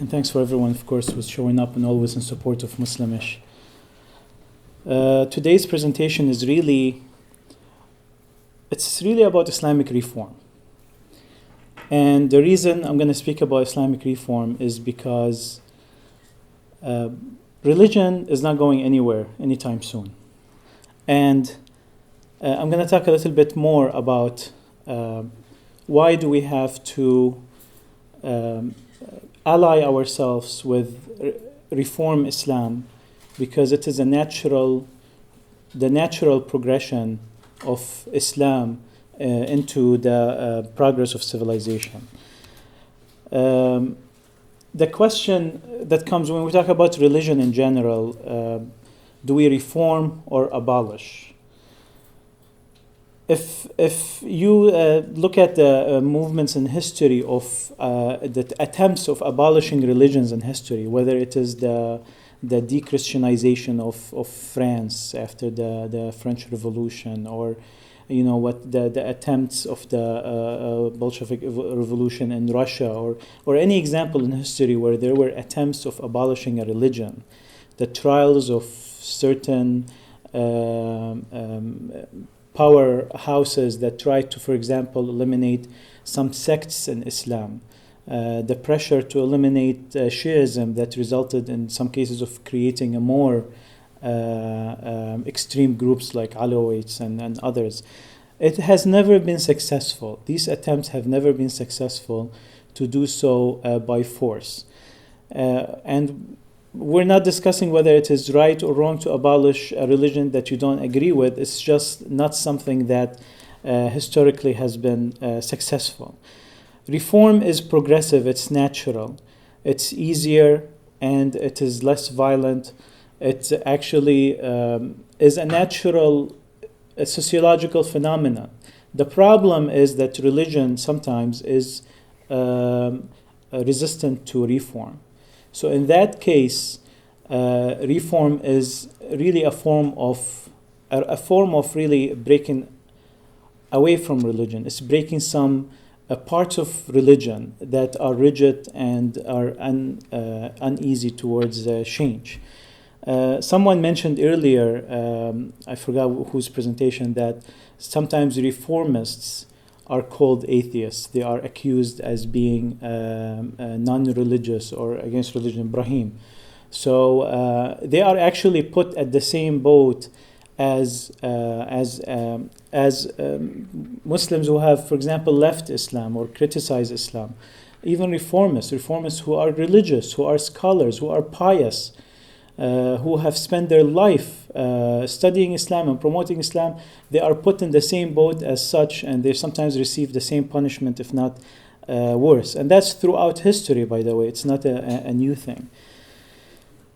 and thanks for everyone, of course, who's showing up and always in support of Muslimish. Today's presentation is really about Islamic reform. And the reason I'm going to speak about Islamic reform is because religion is not going anywhere anytime soon. And I'm going to talk a little bit more about why do we have to ally ourselves with reform Islam, because it is the natural progression of Islam into the progress of civilization. The question that comes when we talk about religion in general, do we reform or abolish? If you look at the movements in history of the attempts of abolishing religions in history, whether it is the de-Christianization of France after the French Revolution, or the attempts of the Bolshevik Revolution in Russia, or any example in history where there were attempts of abolishing a religion, the trials of certain powerhouses that tried to, for example, eliminate some sects in Islam, the pressure to eliminate Shiism that resulted in some cases of creating a more extreme groups like Alawites and others. It has never been successful. These attempts have never been successful to do so by force. And we're not discussing whether it is right or wrong to abolish a religion that you don't agree with. It's just not something that historically has been successful. Reform is progressive, it's natural, it's easier, and it is less violent. It actually is a natural sociological phenomenon. The problem is that religion sometimes is resistant to reform. So in that case, reform is really a form of really breaking away from religion. It's breaking some parts of religion that are rigid and are uneasy towards change. Someone mentioned earlier, I forgot whose presentation, that sometimes reformists are called atheists. They are accused as being non-religious or against religion, Ibrahim. So they are actually put at the same boat as Muslims who have, for example, left Islam or criticized Islam. Even reformists who are religious, who are scholars, who are pious, who have spent their life studying Islam and promoting Islam, they are put in the same boat as such, and they sometimes receive the same punishment, if not worse. And that's throughout history, by the way. It's not a new thing.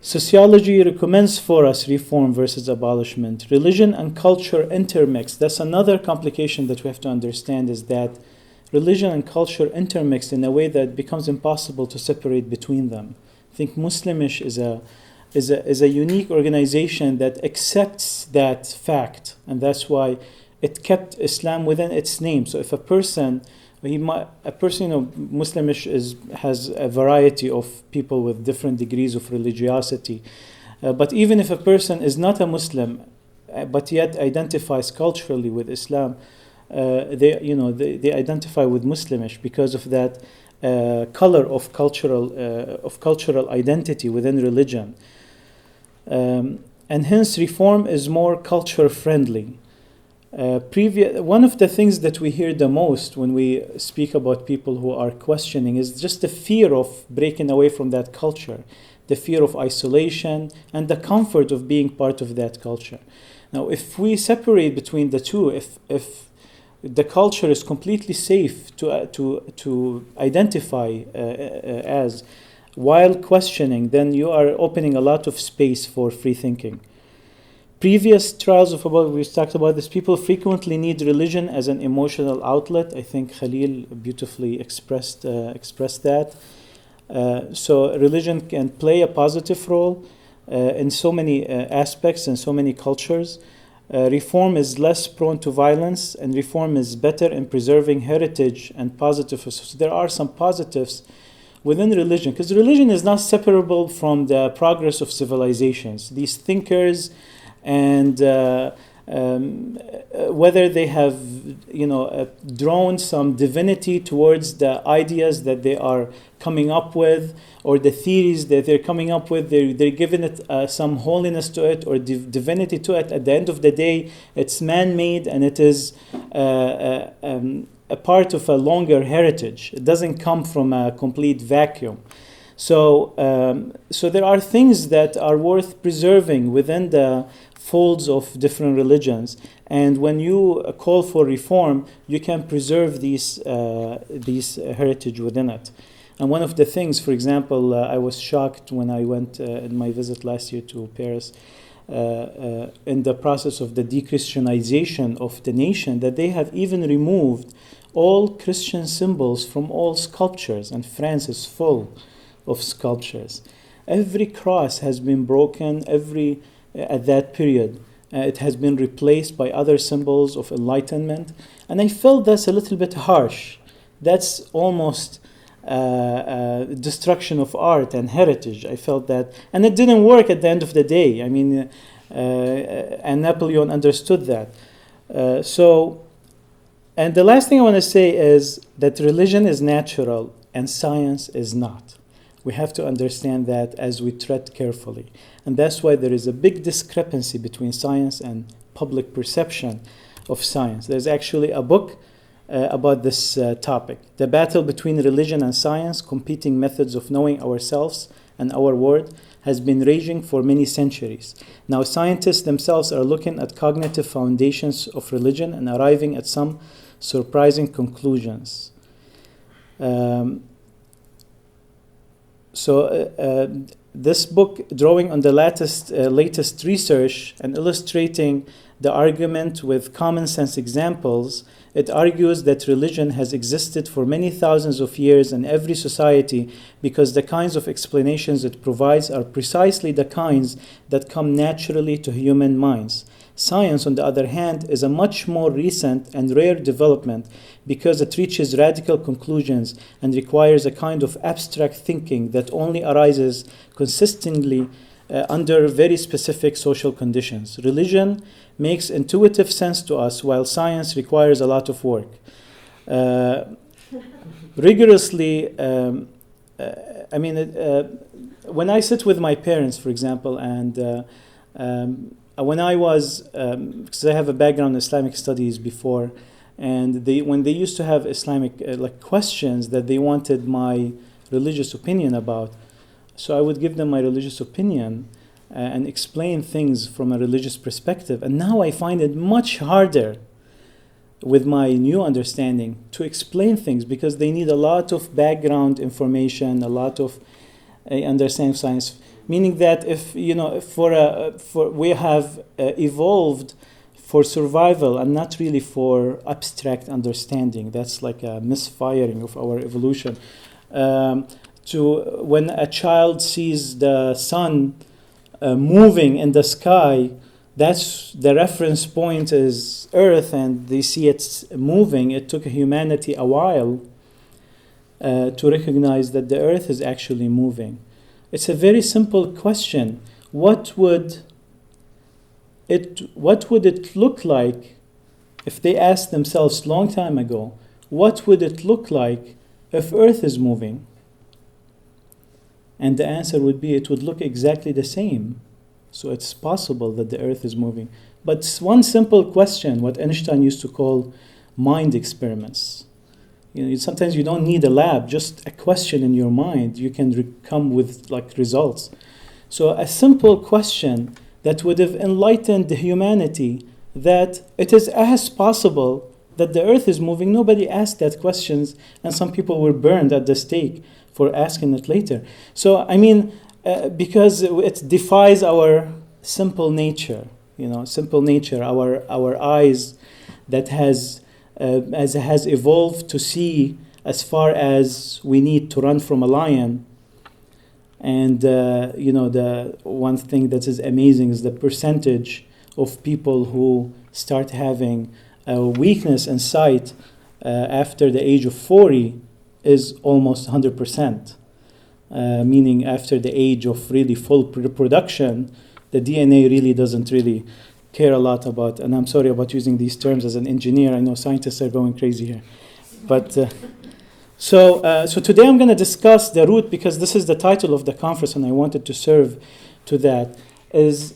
Sociology recommends for us reform versus abolishment. Religion and culture intermix. That's another complication that we have to understand, is that religion and culture intermix in a way that becomes impossible to separate between them. I think Muslimish is a unique organization that accepts that fact, and that's why it kept Islam within its name. So if Muslimish has a variety of people with different degrees of religiosity, but even if a person is not a Muslim, but yet identifies culturally with Islam, they identify with Muslimish because of that color of cultural identity within religion. And hence reform is more culture friendly. One of the things that we hear the most when we speak about people who are questioning is just the fear of breaking away from that culture, the fear of isolation, and the comfort of being part of that culture. Now, if we separate between the two, if the culture is completely safe to identify as, while questioning, then you are opening a lot of space for free thinking. Previous trials of abolition, we talked about this, people frequently need religion as an emotional outlet. I think Khalil beautifully expressed that. So religion can play a positive role in so many aspects and so many cultures. Reform is less prone to violence, and reform is better in preserving heritage and positive. So there are some positives within religion, because religion is not separable from the progress of civilizations. These thinkers and whether they have, drawn some divinity towards the ideas that they are coming up with, or the theories that they're coming up with, they're giving it some holiness to it or divinity to it. At the end of the day, it's man-made, and it is a part of a longer heritage. It doesn't come from a complete vacuum. So there are things that are worth preserving within the folds of different religions, and when you call for reform, you can preserve these heritage within it. And one of the things, for example, I was shocked when I went in my visit last year to Paris, in the process of the de-Christianization of the nation, that they have even removed all Christian symbols from all sculptures, and France is full of sculptures. Every cross has been broken, at that period. It has been replaced by other symbols of enlightenment. And I felt that's a little bit harsh. That's almost destruction of art and heritage. I felt that. And it didn't work at the end of the day. I mean, and Napoleon understood that. And the last thing I want to say is that religion is natural and science is not. We have to understand that as we tread carefully. And that's why there is a big discrepancy between science and public perception of science. There's actually a book about this topic. The battle between religion and science, competing methods of knowing ourselves and our world, has been raging for many centuries. Now scientists themselves are looking at cognitive foundations of religion and arriving at some surprising conclusions. This book, drawing on the latest research and illustrating the argument with common sense examples, it argues that religion has existed for many thousands of years in every society because the kinds of explanations it provides are precisely the kinds that come naturally to human minds. Science, on the other hand, is a much more recent and rare development because it reaches radical conclusions and requires a kind of abstract thinking that only arises consistently under very specific social conditions. Religion makes intuitive sense to us, while science requires a lot of work. Rigorously, when I sit with my parents, for example, and when I was, because I have a background in Islamic studies before, and when they used to have Islamic questions that they wanted my religious opinion about, so I would give them my religious opinion and explain things from a religious perspective. And now I find it much harder with my new understanding to explain things because they need a lot of background information, a lot of understanding of science. Meaning that if we have evolved for survival and not really for abstract understanding. That's like a misfiring of our evolution. When a child sees the sun moving in the sky, that's the reference point is Earth, and they see it moving. It took humanity a while to recognize that the Earth is actually moving. It's a very simple question. What would it look like if they asked themselves a long time ago, what would it look like if Earth is moving? And the answer would be it would look exactly the same. So it's possible that the Earth is moving. But it's one simple question, what Einstein used to call mind experiments. Sometimes you don't need a lab, just a question in your mind. You can come with results. So a simple question that would have enlightened the humanity that it is as possible that the Earth is moving. Nobody asked that questions, and some people were burned at the stake for asking it later. So because it defies our simple nature, our eyes that has evolved to see as far as we need to run from a lion. And the one thing that is amazing is the percentage of people who start having a weakness in sight after the age of 40 is almost 100%. meaning after the age of really full reproduction, the DNA really doesn't really care a lot about, and I'm sorry about using these terms as an engineer, I know scientists are going crazy here. But so today I'm going to discuss the root, because this is the title of the conference and I wanted to serve to that, is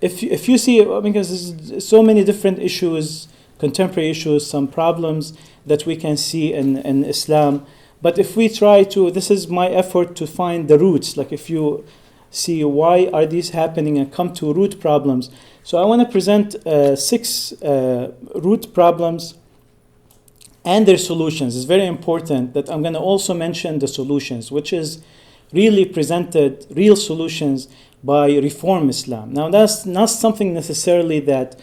if you see, because there's so many different issues, contemporary issues, some problems that we can see in Islam, but if we try to, this is my effort to find the roots, like if you see why are these happening and come to root problems. So I want to present 6 root problems and their solutions. It's very important that I'm going to also mention the solutions, which is really presented, real solutions by Reform Islam. Now that's not something necessarily that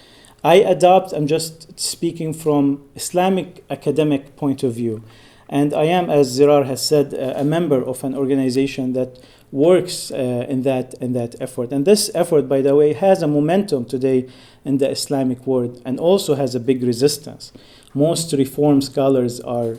I adopt, I'm just speaking from Islamic academic point of view. And I am, as Zirar has said, a member of an organization that works in that effort. And this effort, by the way, has a momentum today in the Islamic world and also has a big resistance. Most Reform scholars are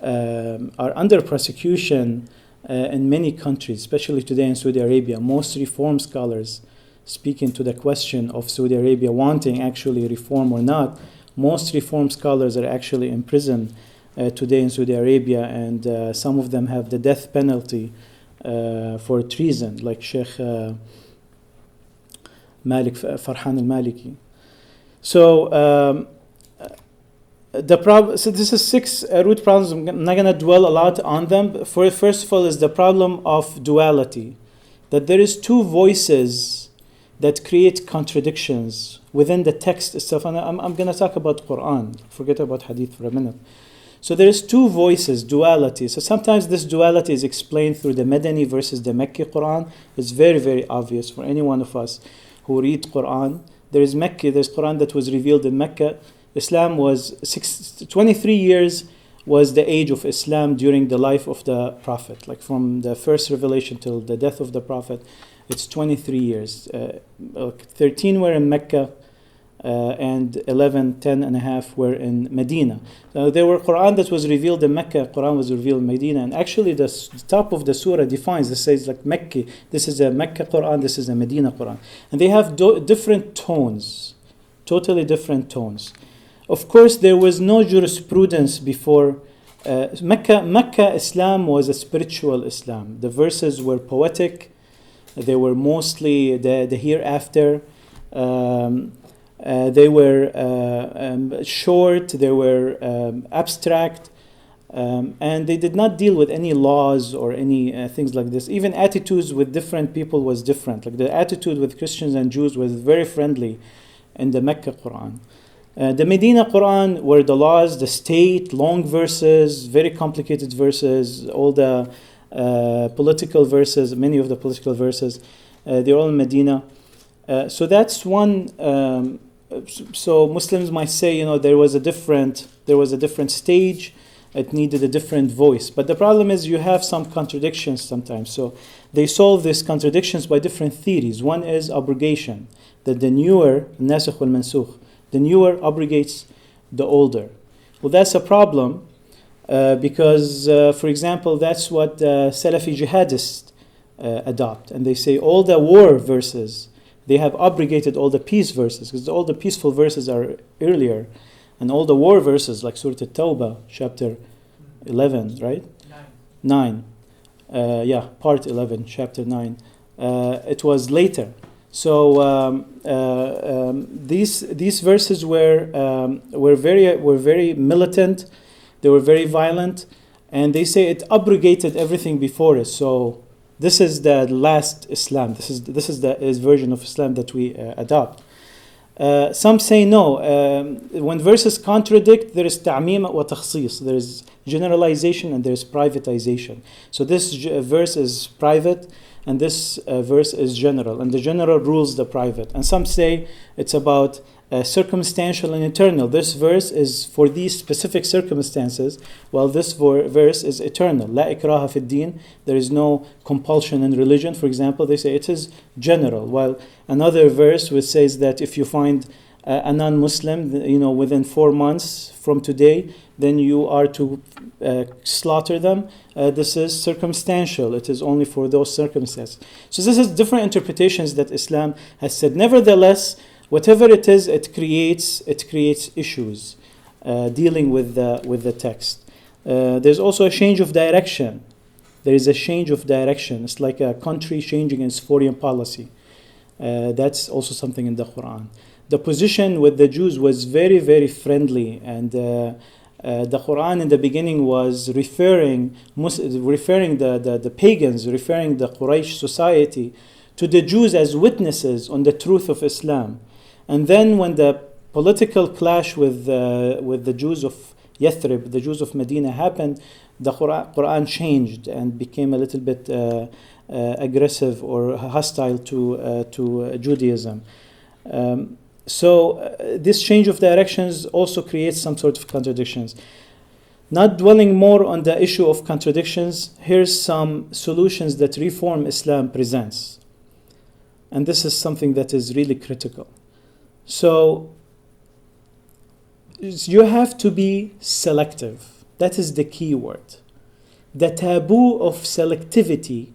under prosecution in many countries, especially today in Saudi Arabia. Most Reform scholars, speaking to the question of Saudi Arabia wanting actually reform or not, most Reform scholars are actually in prison today in Saudi Arabia, and some of them have the death penalty for treason, like Sheikh Malik Farhan al-Maliki. So so this is 6 root problems. I'm not going to dwell a lot on them. First of all is the problem of duality, that there is 2 voices that create contradictions within the text itself. And I'm going to talk about Quran. Forget about Hadith for a minute. So there is 2 voices, duality. So sometimes this duality is explained through the Madani versus the Mecca Quran. It's very, very obvious for any one of us who read Quran. There is Mecca, there's Quran that was revealed in Mecca. Islam was 23 years was the age of Islam during the life of the Prophet. Like from the first revelation till the death of the Prophet, it's 23 years. 13 were in Mecca, and 10 and a half were in Medina. There were Quran that was revealed in Mecca, Quran was revealed in Medina, and actually the top of the surah defines, it says like Mecca, this is a Mecca Quran, this is a Medina Quran. And they have different tones, totally different tones. Of course, there was no jurisprudence before. Mecca Islam was a spiritual Islam. The verses were poetic, they were mostly the hereafter. They were short, they were abstract, and they did not deal with any laws or any things like this. Even attitudes with different people was different. Like the attitude with Christians and Jews was very friendly in the Mecca Quran. The Medina Quran were the laws, the state, long verses, very complicated verses, all the political verses, many of the political verses, they're all in Medina. So that's one. So Muslims might say, there was a different stage. It needed a different voice. But the problem is you have some contradictions sometimes. So they solve these contradictions by different theories. One is abrogation, that the newer, nasakh wal mansukh, the newer abrogates the older. Well, that's a problem because, for example, that's what Salafi jihadists adopt. And they say all the war verses, they have abrogated all the peace verses, because all the peaceful verses are earlier, and all the war verses, like Surah At-Tawbah, chapter 11, right? 9. Part 11, chapter 9. It was later. So these verses were very militant, they were very violent, and they say it abrogated everything before it. So this is the last Islam. This is the version of Islam that we adopt. Some say no. When verses contradict, there is ta'mim wa takhsis. There is generalization and there is privatization. So this verse is private and this verse is general. And the general rules the private. And some say it's about circumstantial and eternal. This verse is for these specific circumstances, while this verse is eternal. La ikraha fi din. There is no compulsion in religion. For example, they say it is general. While another verse which says that if you find a non-Muslim, within 4 months from today, then you are to slaughter them. This is circumstantial. It is only for those circumstances. So this is different interpretations that Islam has said. Nevertheless, whatever it is, it creates issues dealing with the text. There's also a change of direction. There is a change of direction. It's like a country changing its foreign policy. That's also something in the Quran. The position with the Jews was very, very friendly, and the Quran in the beginning was referring the pagans, referring the Quraysh society to the Jews as witnesses on the truth of Islam. And then when the political clash with the Jews of Yathrib, the Jews of Medina, happened, the Quran changed and became a little bit aggressive or hostile to Judaism. So this change of directions also creates some sort of contradictions. Not dwelling more on the issue of contradictions, here's some solutions that Reform Islam presents. And this is something that is really critical. So you have to be selective. That is the key word. The taboo of selectivity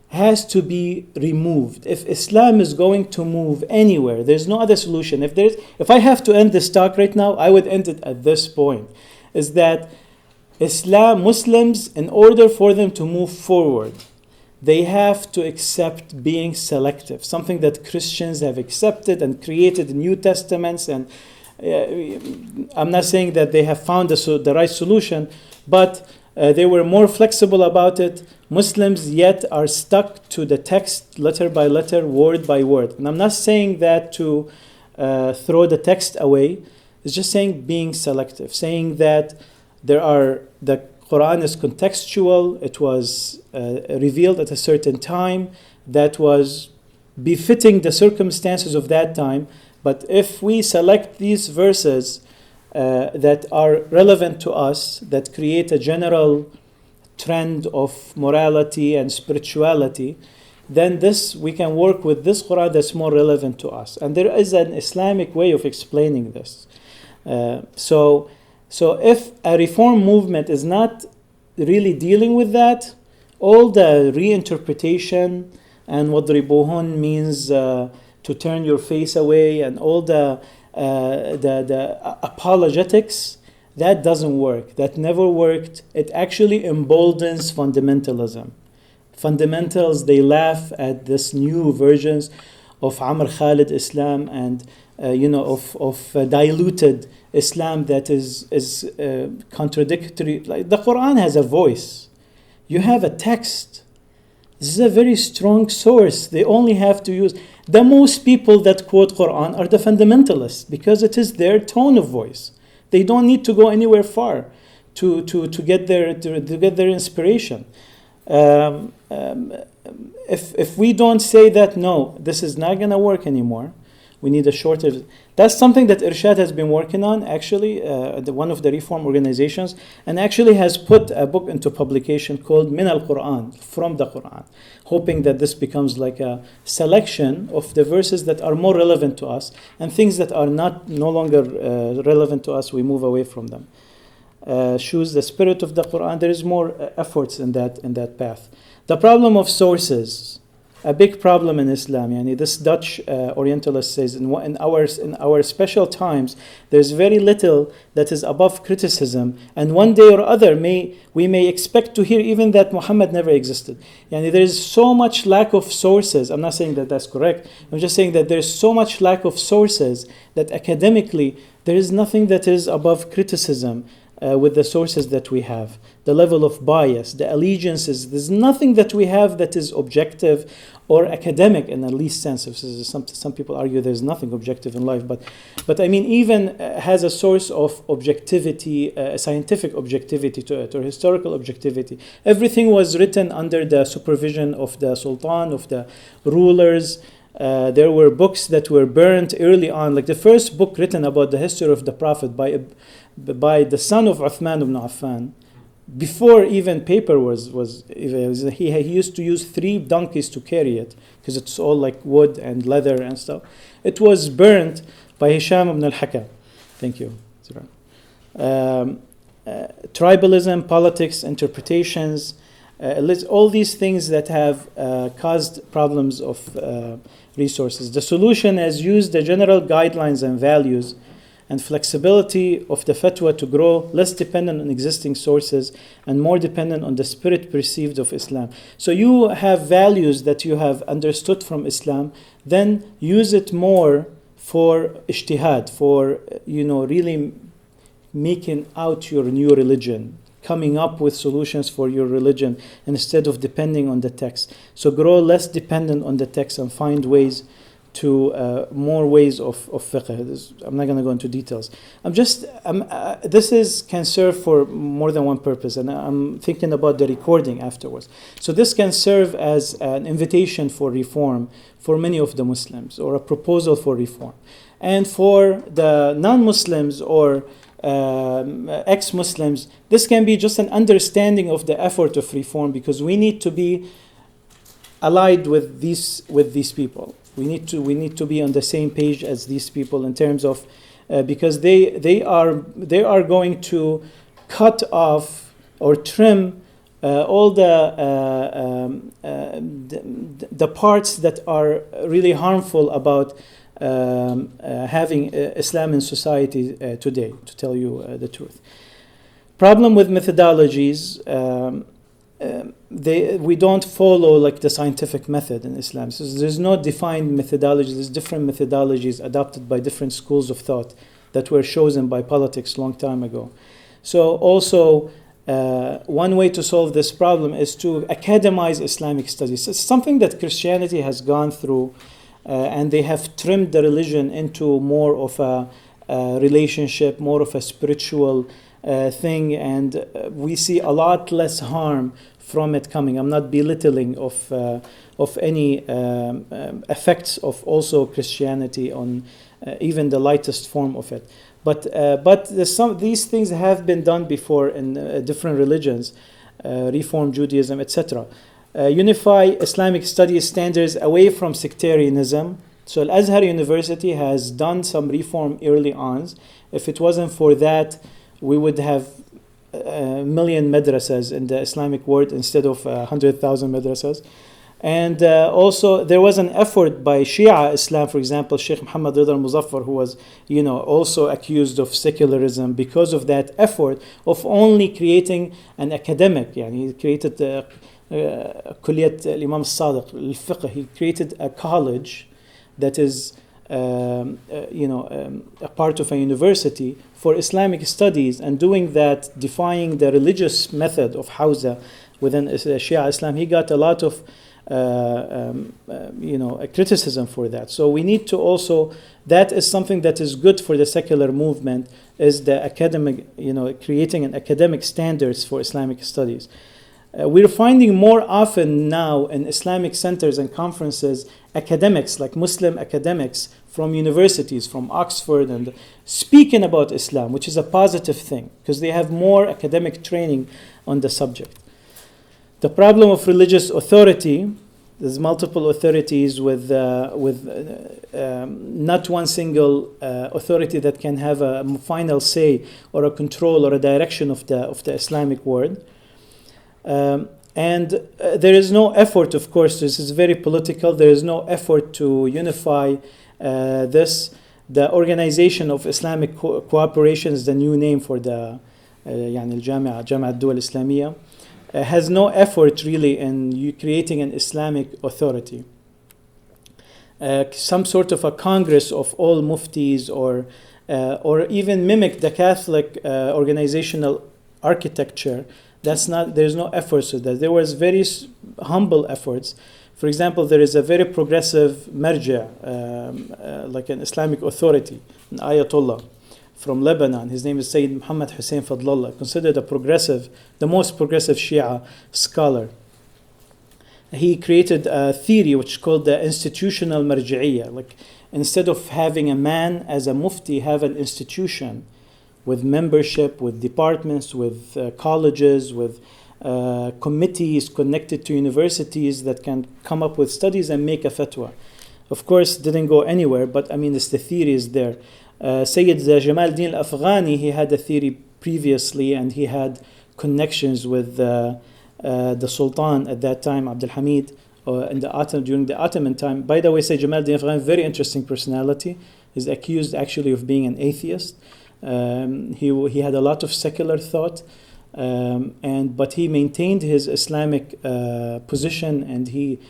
has to be removed. If Islam is going to move anywhere, there's no other solution. If I have to end this talk right now, I would end it at this point. Is that Muslims, in order for them to move forward, they have to accept being selective, something that Christians have accepted and created New Testaments. And I'm not saying that they have found the right solution, but they were more flexible about it. Muslims yet are stuck to the text letter by letter, word by word. And I'm not saying that to throw the text away. It's just saying being selective, saying that the Quran is contextual. It was revealed at a certain time that was befitting the circumstances of that time. But if we select these verses that are relevant to us, that create a general trend of morality and spirituality, then we can work with this Quran that's more relevant to us. And there is an Islamic way of explaining this. So if a reform movement is not really dealing with that, all the reinterpretation and wadribuhun means to turn your face away, and all the apologetics, that doesn't work. That never worked. It actually emboldens fundamentalism. Fundamentals, they laugh at this new versions of Amr Khalid Islam and of diluted Islam that is contradictory. Like the Quran has a voice. You have a text. This is a very strong source. They only have to use. The most people that quote Quran are the fundamentalists because it is their tone of voice. They don't need to go anywhere far to get their inspiration. If we don't say that, no, this is not going to work anymore, we need a shorter. That's something that Irshad has been working on, actually, one of the reform organizations, and actually has put a book into publication called Min al-Quran, from the Quran, hoping that this becomes like a selection of the verses that are more relevant to us, and things that are no longer relevant to us, we move away from them. Choose the spirit of the Quran. There is more efforts in that path. The problem of sources. A big problem in Islam. This Dutch Orientalist says in our special times, there's very little that is above criticism, and one day or other we may expect to hear even that Muhammad never existed. There is so much lack of sources. I'm not saying that that's correct. I'm just saying that there's so much lack of sources that academically there is nothing that is above criticism. With the sources that we have, the level of bias, the allegiances, there's nothing that we have that is objective or academic in the least sense. Some people argue there's nothing objective in life, but I mean even has a source of objectivity, scientific objectivity to it, or historical objectivity. Everything was written under the supervision of the sultan, of the rulers. There were books that were burnt early on, like the first book written about the history of the Prophet by the son of Uthman ibn Affan, before even paper was he used to use 3 donkeys to carry it because it's all like wood and leather and stuff. It was burnt by Hisham ibn al-Hakam. Thank you. Tribalism, politics, interpretations, all these things that have caused problems of resources. The solution is use the general guidelines and values and flexibility of the fatwa to grow less dependent on existing sources and more dependent on the spirit perceived of Islam. So you have values that you have understood from Islam, then use it more for ijtihad, for really making out your new religion, coming up with solutions for your religion instead of depending on the text. So grow less dependent on the text and find ways to more ways of fiqh. I'm not going to go into details. This can serve for more than one purpose, and I'm thinking about the recording afterwards. So this can serve as an invitation for reform for many of the Muslims, or a proposal for reform. And for the non-Muslims or ex-Muslims, this can be just an understanding of the effort of reform, because we need to be allied with these people. We need to be on the same page as these people in terms of because they are going to cut off or trim all the parts that are really harmful about having Islam in society today, to tell you the truth. Problem with methodologies, we don't follow like the scientific method in Islam. So there's no defined methodology. There's different methodologies adopted by different schools of thought that were chosen by politics long time ago. So also one way to solve this problem is to academize Islamic studies. It's something that Christianity has gone through, and they have trimmed the religion into more of a relationship, more of a spiritual thing, and we see a lot less harm from it coming. I'm not belittling of any effects of also Christianity on even the lightest form of it. But these things have been done before in different religions, Reform Judaism, etc. Unify Islamic studies standards away from sectarianism. So Al-Azhar University has done some reform early on. If it wasn't for that, we would have a million madrasas in the Islamic world instead of 100,000 madrasas. And also there was an effort by Shia Islam, for example, Sheikh Muhammad Rida al-Muzaffar, who was also accused of secularism because of that effort of only creating an academic. He created Kulliyat al-Imam al-Sadiq al-Fiqh. He created a college that is a part of a university for Islamic studies, and doing that, defying the religious method of Hawza within Shia Islam, he got a lot of criticism for that. So we need to also, that is something that is good for the secular movement, is the academic, creating an academic standards for Islamic studies. We're finding more often now in Islamic centers and conferences academics, like Muslim academics from universities, from Oxford, and speaking about Islam, which is a positive thing because they have more academic training on the subject. The problem of religious authority, there's multiple authorities with not one single authority that can have a final say or a control or a direction of the Islamic world. And there is no effort, of course, this is very political, there is no effort to unify this. The Organization of Islamic Cooperation is the new name for the Jami'at Dual Islamiyya. Has no effort really in creating an Islamic authority. Some sort of a congress of all muftis, or even mimic the Catholic organizational architecture. There's no efforts to that. There was very humble efforts. For example, there is a very progressive marja, like an Islamic authority, an Ayatollah from Lebanon. His name is Sayyid Muhammad Hussein Fadlallah, considered the most progressive Shia scholar. He created a theory which is called the institutional marji'iyya. Like, instead of having a man as a mufti, have an institution with membership, with departments, with colleges, with committees connected to universities that can come up with studies and make a fatwa. Of course, didn't go anywhere, but I mean, the theory is there. Sayyid Jamal Din al-Afghani, he had a theory previously, and he had connections with the Sultan at that time, Abdul Hamid, during the Ottoman time. By the way, Sayyid Jamal Din al-Afghani, very interesting personality, is accused actually of being an atheist. He had a lot of secular thought, but he maintained his Islamic position, and he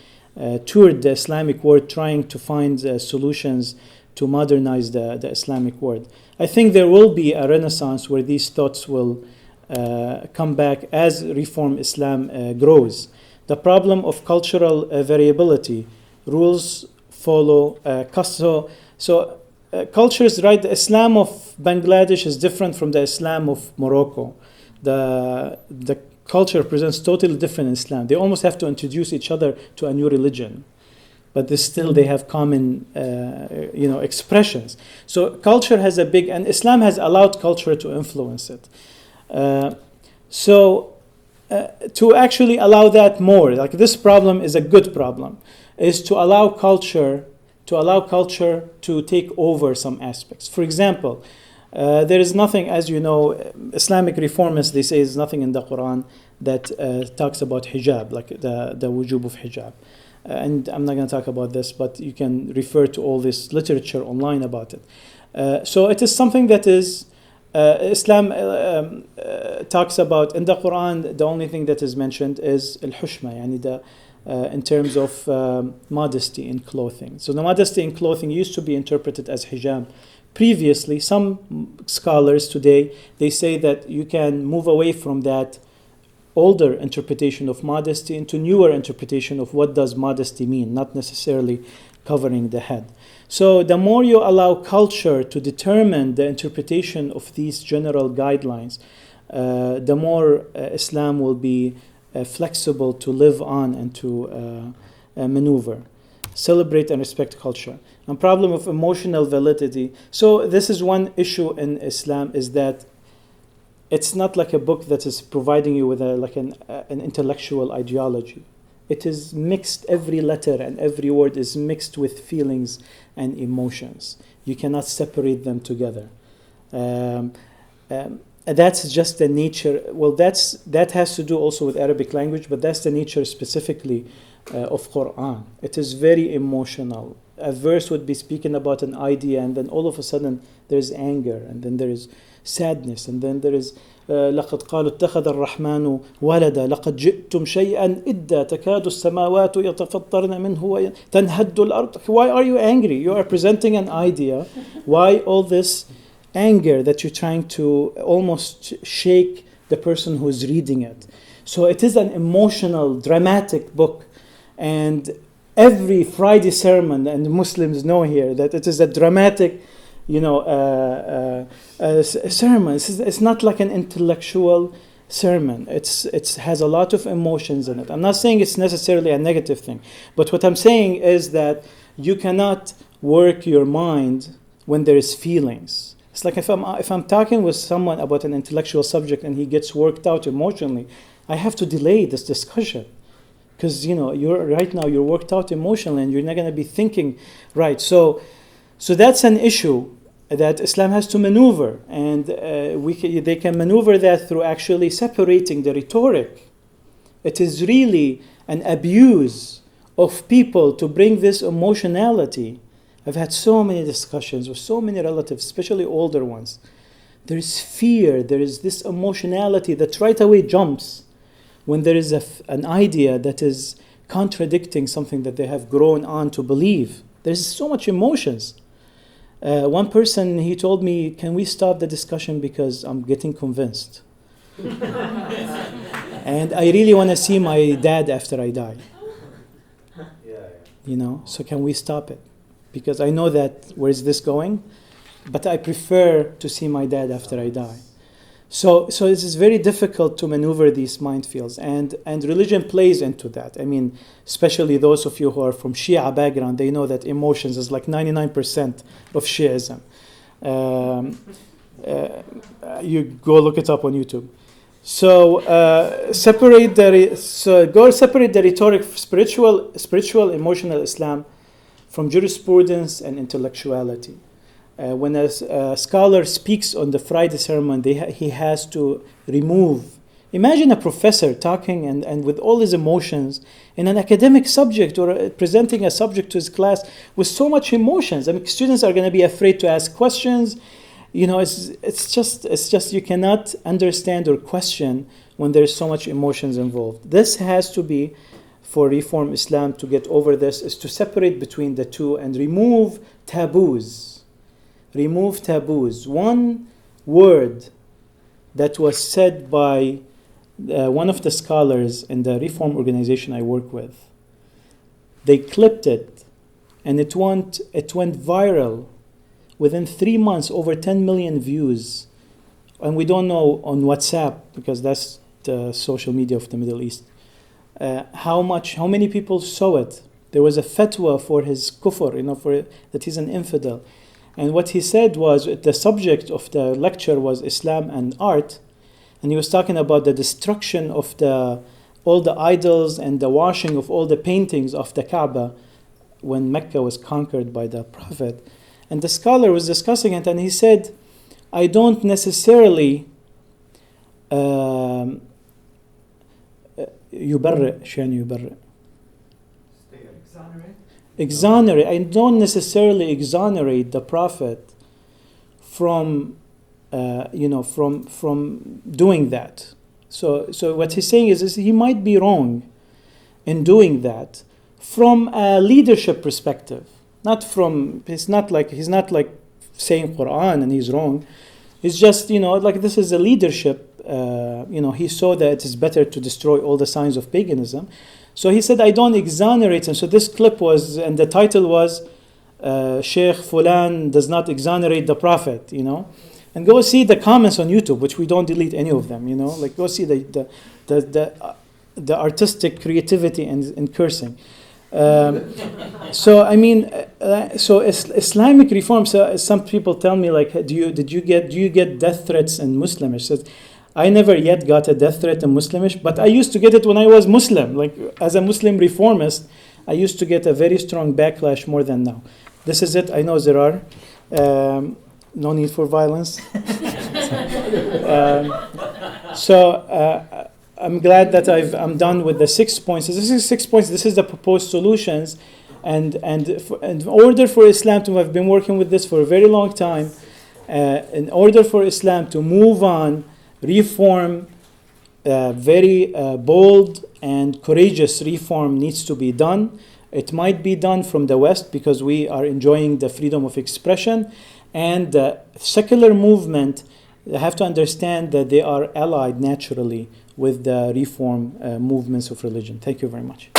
toured the Islamic world trying to find solutions to modernize the Islamic world. I think there will be a renaissance where these thoughts will come back as Reform Islam grows. The problem of cultural variability, rules follow cultures, right? The Islam of Bangladesh is different from the Islam of Morocco. The culture presents totally different Islam. They almost have to introduce each other to a new religion, but they have common, expressions. So culture has and Islam has allowed culture to influence it. To actually allow that more, like this problem is a good problem, is to allow culture to take over some aspects. For example, there is nothing, as you know, Islamic reformists, they say there's nothing in the Quran that talks about hijab, like the wujub of hijab. And I'm not going to talk about this, but you can refer to all this literature online about it. So it is something that is Islam talks about in the Quran. The only thing that is mentioned is al-hushma, in terms of modesty in clothing. So the modesty in clothing used to be interpreted as hijab. Previously, some scholars today, they say that you can move away from that older interpretation of modesty into newer interpretation of what does modesty mean, not necessarily covering the head. So the more you allow culture to determine the interpretation of these general guidelines, the more Islam will be flexible to live on and to maneuver. Celebrate and respect culture. And problem of emotional validity. So this is one issue in Islam, is that it's not like a book that is providing you with an intellectual ideology. It is mixed. Every letter and every word is mixed with feelings and emotions. You cannot separate them together. That's just the nature. Well, that has to do also with Arabic language, but that's the nature specifically of Quran. It is very emotional. A verse would be speaking about an idea, and then all of a sudden there is anger, and then there is sadness, and then there is لقد قالوا اتخذ الرحمن ولدا لقد جئتم شيئا إدا تكاد السماوات يتفطرن منه تنهد الأرض. Why are you angry? You are presenting an idea. Why all this anger that you're trying to almost shake the person who is reading it? So it is an emotional, dramatic book. And every Friday sermon, and Muslims know here that it is a dramatic, sermon. It's not like an intellectual sermon. It has a lot of emotions in it. I'm not saying it's necessarily a negative thing, but what I'm saying is that you cannot work your mind when there is feelings. It's like if I'm talking with someone about an intellectual subject and he gets worked out emotionally, I have to delay this discussion. Because you're worked out emotionally and you're not going to be thinking right. So that's an issue that Islam has to maneuver, and they can maneuver that through actually separating the rhetoric. It is really an abuse of people to bring this emotionality. I've had so many discussions with so many relatives, especially older ones. There is fear, there is this emotionality that right away jumps when there is an idea that is contradicting something that they have grown on to believe. There's so much emotions. One person, he told me, can we stop the discussion because I'm getting convinced. And I really want to see my dad after I die. So can we stop it? Because I know that, where is this going? But I prefer to see my dad after I die. So it is very difficult to maneuver these minefields, and religion plays into that. I mean, especially those of you who are from Shia background, they know that emotions is like 99% of Shiism. You go look it up on YouTube. So separate the rhetoric, spiritual, emotional Islam from jurisprudence and intellectuality. When a scholar speaks on the Friday sermon, he has to remove. Imagine a professor talking and with all his emotions in an academic subject or presenting a subject to his class with so much emotions. I mean, students are going to be afraid to ask questions. You know, it's just you cannot understand or question when there's so much emotions involved. This has to be, for Reform Islam to get over this, is to separate between the two and remove taboos. Remove taboos. One word that was said by one of the scholars in the Reform organization I work with, they clipped it, and it went viral. Within 3 months, over 10 million views. And we don't know on WhatsApp, because that's the social media of the Middle East, how many people saw it. There was a fatwa for his kufr, that he's an infidel. And what he said was, the subject of the lecture was Islam and art. And he was talking about the destruction of all the idols and the washing of all the paintings of the Kaaba when Mecca was conquered by the Prophet. And the scholar was discussing it, and he said, I don't necessarily exonerate. I don't necessarily exonerate the Prophet from doing that. So what he's saying is he might be wrong in doing that from a leadership perspective. He's not like saying Quran and he's wrong. It's just, this is a leadership. He saw that it is better to destroy all the signs of paganism. So he said, I don't exonerate him. So this clip was, and the title was, Sheikh Fulan does not exonerate the Prophet, And go see the comments on YouTube, which we don't delete any of them, go see the artistic creativity and cursing. So Islamic reform. So some people tell me, do you get death threats in Muslimish? Says, I never yet got a death threat in Muslimish, but I used to get it when I was Muslim. As a Muslim reformist, I used to get a very strong backlash more than now. This is it. I know there are no need for violence. I'm glad that I'm done with the 6 points. So this is 6 points. This is the proposed solutions, and in order for Islam to have been working with this for a very long time, in order for Islam to move on, reform, very bold and courageous reform needs to be done. It might be done from the West because we are enjoying the freedom of expression, and the secular movement have to understand that they are allied naturally with the reform movements of religion. Thank you very much.